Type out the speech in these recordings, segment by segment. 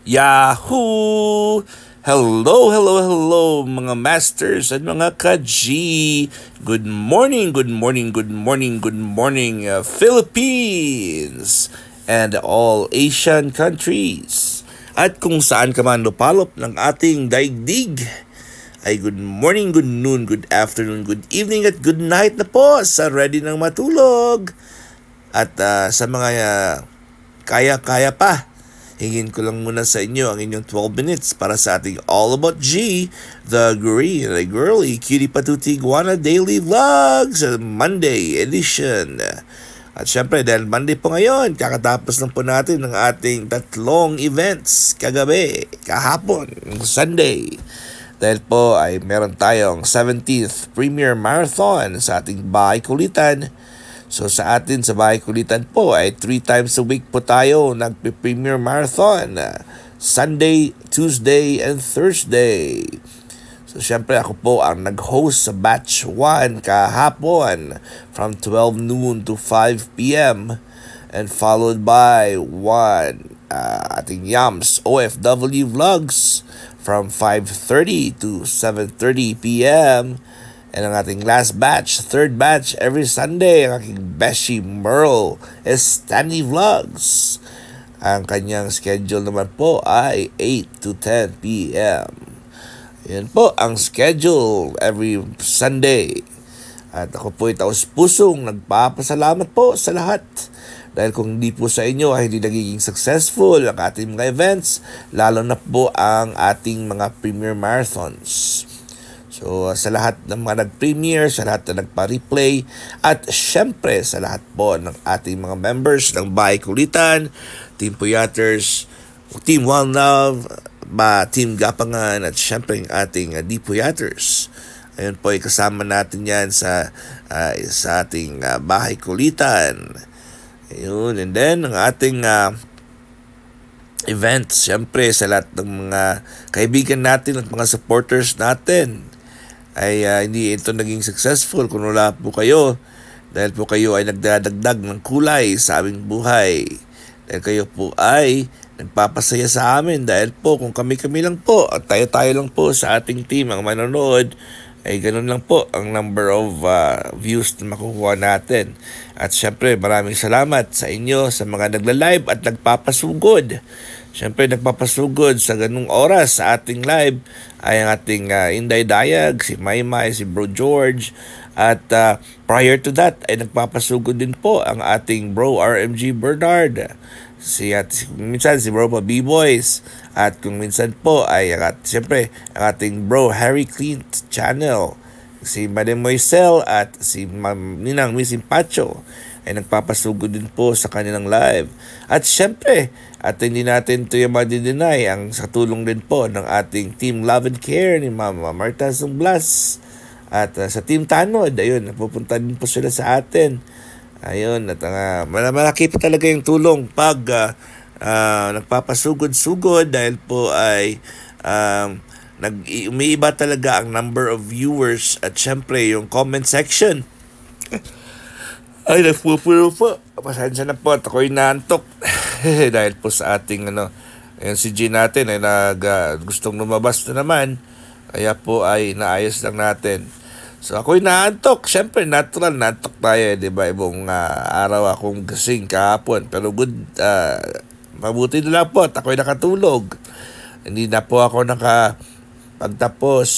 Yahoo! Hello, hello, hello mga masters at mga ka-G. Good morning, good morning, good morning, good morning Philippines and all Asian countries. At kung saan ka man lupalop ng ating daigdig, ay good morning, good noon, good afternoon, good evening at good night na po sa ready ng matulog. At sa mga kaya-kaya pa, hingin ko lang muna sa inyo ang inyong 12 minutes para sa ating All About G, the green, the girly, cutie patuti iguana daily vlogs, Monday edition. At syempre, dahil Monday po ngayon, kakatapos lang po natin ng ating tatlong events kagabi, kahapon, Sunday. Dahil po ay meron tayong 17th Premier Marathon sa ating bahay kulitan. So sa atin sa bahay kulitan po ay 3 times a week po tayo nagpe-Premier Marathon. Sunday, Tuesday, and Thursday. So syempre ako po ang nag-host sa batch 1 kahapon from 12 noon to 5 p.m. and followed by ating Yams OFW vlogs from 5:30 to 7:30 p.m. And ang ating last batch, third batch, every Sunday, ang aking Beshi Merle Stanley Vlogs. Ang kanyang schedule naman po ay 8 to 10 p.m. Yan po ang schedule every Sunday. At ako po ay taus-pusong nagpapasalamat po sa lahat. Dahil kung hindi po sa inyo ay hindi nagiging successful ang ating mga events, lalo na po ang ating mga Premier Marathons. So sa lahat ng mga nag-premiere, sa lahat na nagpa-replay, at syempre sa lahat po ng ating mga members ng Bahay Kulitan, Team Puyaters, Team One Love, Team Gapangan, at syempre ang ating D Puyaters. Ayun po, kasama natin yan sa ating Bahay Kulitan. Ayun, and then ang ating events, syempre sa lahat ng mga kaibigan natin at mga supporters natin, ay hindi ito naging successful kung wala po kayo, dahil po kayo ay nagdadagdag ng kulay sa aming buhay, dahil kayo po ay nagpapasaya sa amin, dahil po kung kami-kami lang po at tayo-tayo lang po sa ating team ang manonood, ay ganun lang po ang number of views na makukuha natin. At syempre maraming salamat sa inyo sa mga nagla-live at nagpapasugod. Syempre nagpapasugod sa ganung oras sa ating live ay ang ating Inday Dayag, si Maymay, si Bro George. At prior to that ay nagpapasugod din po ang ating Bro RMG Bernard. Minsan si Bro pa B-Boys. At kung minsan po ay siyempre ang ating Bro Harry Clint channel, si Madam Moisel at si Ninang Missing Pacho ay nagpapasugod din po sa kanilang live. At syempre, at hindi natin ito yung madideny ang sa tulong din po ng ating Team Love and Care ni Mama Marta Zumblas. At sa Team Tanod, ayun, napupunta din po sila sa atin. Ayun, at malaki pa talaga yung tulong pag nagpapasugod-sugod, dahil po ay umiiba talaga ang number of viewers at syempre yung comment section ay nagpupuno po. Pasensya na po at ako'y naantok dahil po sa ating yung si G natin ay gustong lumabas na naman, kaya po ay naayos lang natin. So ako'y naantok, syempre natural, naantok tayo, di ba? Ibang araw akong gising kahapon, pero good, mabuti na lang po at ako'y nakatulog. Hindi na po ako pagtapos.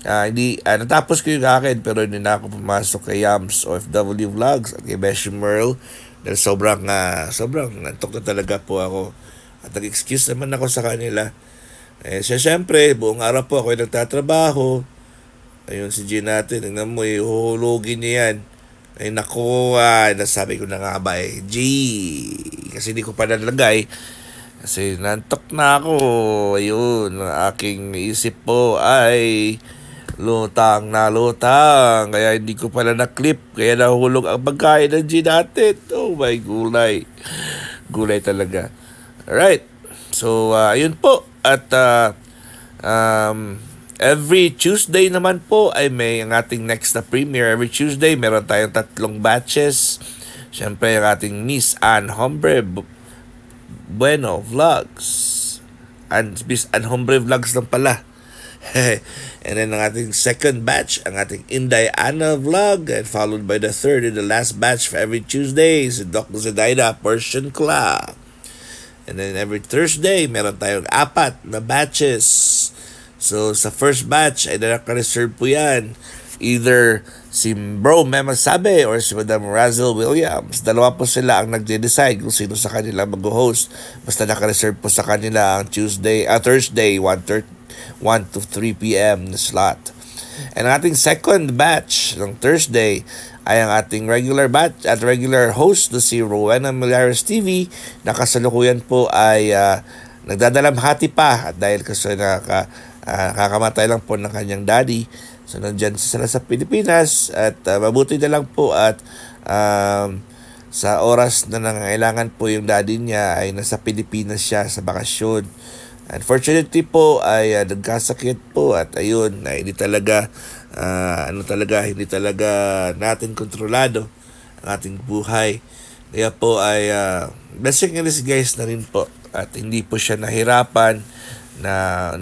Natapos ko yung akin, pero hindi na ako pumasok kay Yams OFW Vlogs at kay Beshi Merle dahil sobrang nantok na talaga po ako at nag-excuse naman ako sa kanila. Siyempre buong araw po ako nagtatrabaho. Ayun si G natin, tingnan mo, huhulugin niya yan. Ay naku, nasabi ko na nga ba G, kasi hindi ko pa nalagay kasi nantok na ako. Ayun, aking isip po ay lutang, kaya hindi ko pala na-clip, kaya nahulog ang pagkain ng G natin. Oh my, gulay talaga. Alright, so ayun po. At every Tuesday naman po ay may ang ating next na premiere. Every Tuesday meron tayong 3 batches. Siyempre ang ating Miss Ann Hombre Bueno Vlogs. Hombre Vlogs lang pala. And then ang ating second batch, ang ating Inday Ana vlog, and followed by the third and the last batch for every Tuesday, si Doc Zedaida Portion Club. And then every Thursday, meron tayong 4 na batches. So sa first batch ay naka-reserve po yan. Either si Bro Mema Sabe or si Madam Razel Williams. Dalawa po sila ang nagde-decide kung sino sa kanila mag-host. Basta naka-reserve po sa kanila ang Thursday, 1 to 3 p.m. na slot. And ang ating second batch ng Thursday ay ang ating regular batch at regular host na si Rowena Millares TV na kasalukuyan po ay nagdadalamhati pa at dahil kasi kakamatay lang po ng kanyang daddy. So nandyan sila sa Pilipinas at mabuti na lang po at sa oras na nangangailangan po yung daddy niya ay nasa Pilipinas siya sa bakasyon. Unfortunately po ay nagkasakit po at ayun na hindi talaga natin kontrolado ang ating buhay. Kaya po ay blessing in disguise na rin po at hindi po siya nahirapan na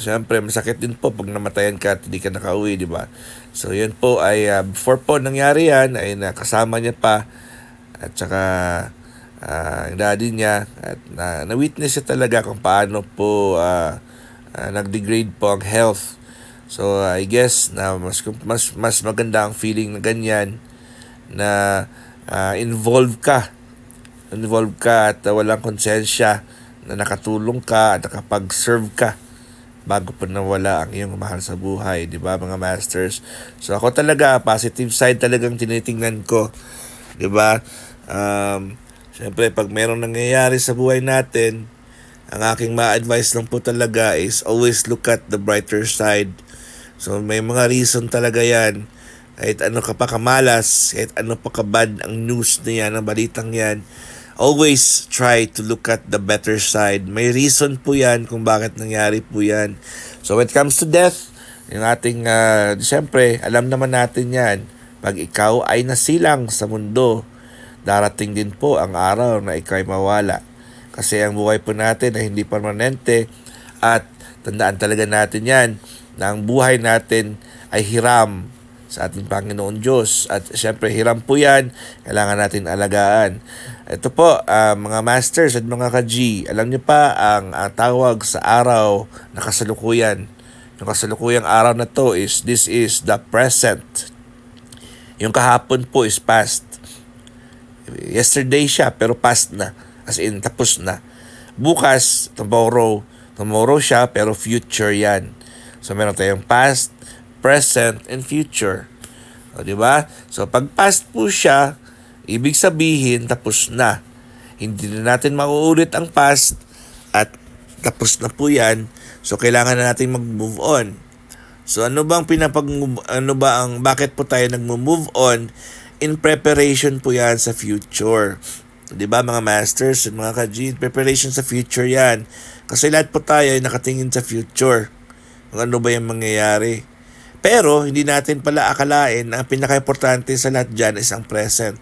syempre masakit din po pag namatayan ka at hindi ka nakauwi, di ba? So yun po ay before po nangyari yan ay nakasama niya pa at saka yung daddy niya at na-witness siya talaga kung paano po nag-degrade po ang health. So I guess na mas maganda ang feeling na ganyan na involved ka at walang konsensya na nakatulong ka at nakapag-serve ka bago pa nawala ang iyong mahal sa buhay, di ba mga masters? So ako talaga, positive side talagang tinitingnan ko, di ba? Siyempre, pag mayroong nangyayari sa buhay natin, ang aking ma-advise lang po talaga is always look at the brighter side. So, may mga reason talaga yan. Kahit ano ka pa kamalas, kahit ano pa kabad ang news na yan, ang balitang yan, always try to look at the better side. May reason po yan kung bakit nangyari po yan. So, when it comes to death, yung ating, siyempre, alam naman natin yan. Pag ikaw ay nasilang sa mundo, darating din po ang araw na ikaw ay mawala. Kasi ang buhay po natin ay hindi permanente at tandaan talaga natin yan na ang buhay natin ay hiram sa ating Panginoon Diyos. At syempre hiram po yan, kailangan natin alagaan. Ito po, mga masters at mga ka-G, alam niyo pa ang tawag sa araw na kasalukuyan. Yung kasalukuyang araw na to this is the present. Yung kahapon po is past. Yesterday siya pero past na, as in tapos na. Bukas, tomorrow siya pero future yan. So meron tayong past, present, and future. O, di ba? So pag past po siya, ibig sabihin tapos na. Hindi na natin mauulit ang past at tapos na po yan. So kailangan na natin mag-move on. So bakit po tayo nag-move on? In preparation po yan sa future. Diba mga masters and mga ka-G, preparation sa future yan. Kasi lahat po tayo ay nakatingin sa future. Kung ano ba yung mangyayari. Pero hindi natin pala akalain na ang pinaka-importante sa lahat dyan is ang present.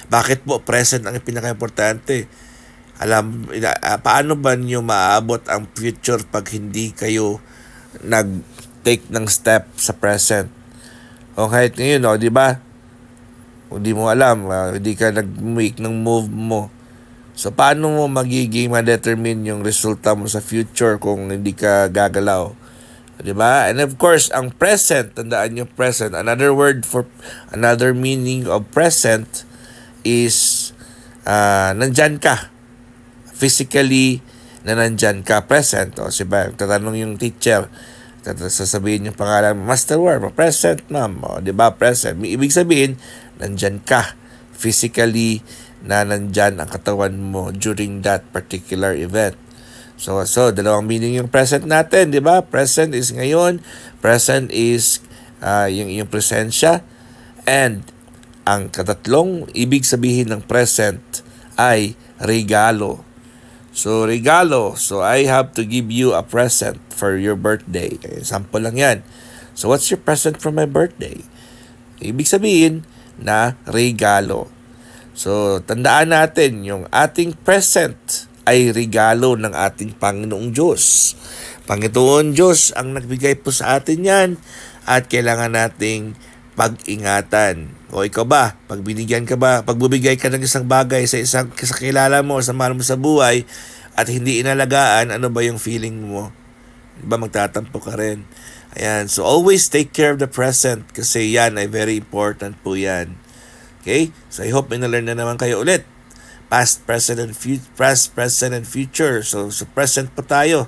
Bakit po present ang pinaka-importante? Paano ba niyo maaabot ang future pag hindi kayo nag-take ng step sa present? O kahit ngayon, di ba? Kung di mo alam, hindi ka nag-make ng move mo. So, paano mo magiging ma-determine yung resulta mo sa future kung hindi ka gagalaw? Diba? And of course, ang present, tandaan nyo present, another meaning of present is nandyan ka. Physically, na nandyan ka, present. O, diba? Tatanong yung teacher, sasabihin yung pangalan, Master War, present ma'am. O, diba? Present. Ibig sabihin, nandyan ka physically na nandyan ang katawan mo during that particular event. So dalawang meaning yung present natin, di ba? Present is ngayon, present is yung presensya, and ang katatlong ibig sabihin ng present ay regalo. So regalo, so I have to give you a present for your birthday. Sample lang yan. So what's your present for my birthday? Ibig sabihin na regalo. So, tandaan natin yung ating present ay regalo ng ating Panginoong Diyos. Panginoon Diyos ang nagbigay po sa atin yan at kailangan nating pag-ingatan. O ikaw ba, pag pagbibigay ka ng isang bagay sa kilala mo, sa mahal mo sa buhay at hindi inalagaan, ano ba yung feeling mo? Diba magtatampo ka rin? Ayan, so always take care of the present kasi yan ay very important po yan. Okay? So I hope may na-learn na naman kayo ulit. Past, present, and future. So present po tayo.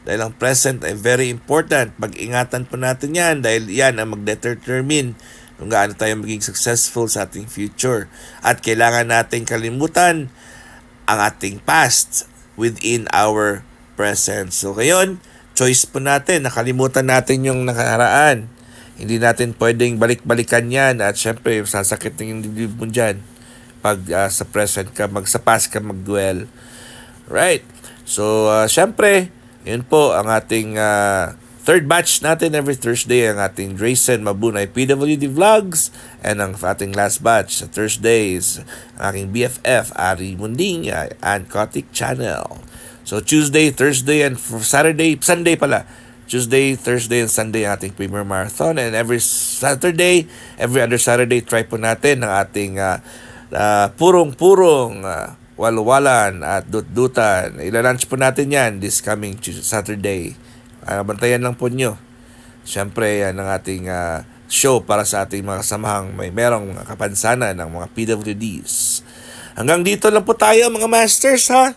Dahil ang present ay very important. Mag-ingatan po natin yan dahil yan ang mag-determine kung gaano tayo maging successful sa ating future. At kailangan natin kalimutan ang ating past within our present. So ngayon, choice po natin. Nakalimutan natin yung nakaraan. Hindi natin pwedeng balik-balikan yan at syempre sasakit ng yung dibdib mo dyan pag sa present ka, sa past ka mag-dwell. Right. So syempre, yun po ang ating third batch natin every Thursday, ang ating Drayson Mabunay PWD Vlogs, and ang ating last batch sa Thursdays, ang aking BFF Ari Mundinga and Kotik Channel. So Tuesday, Thursday, and Sunday pala. Tuesday, Thursday, and Sunday ang ating Premier Marathon, and every every other Saturday, try po natin ang ating purong-purong walwalan at dut-dutan. Ilalunch po natin yan this coming Saturday. Bantayan lang po nyo. Siyempre, yan ang ating show para sa ating mga kasamahang merong kapansanan ng mga PWDs. Hanggang dito lang po tayo mga masters, ha?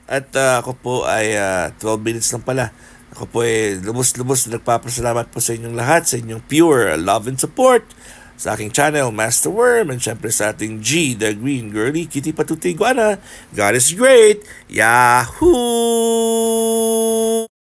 At ako po ay 12 minutes lang pala. Ako po ay lubos-lubos na nagpapasalamat po sa inyong lahat, sa inyong pure love and support sa aking channel, Master Worm, and syempre sa ating G, the Green Girly, Kitty Patuti Iguana. God is great! Yahoo!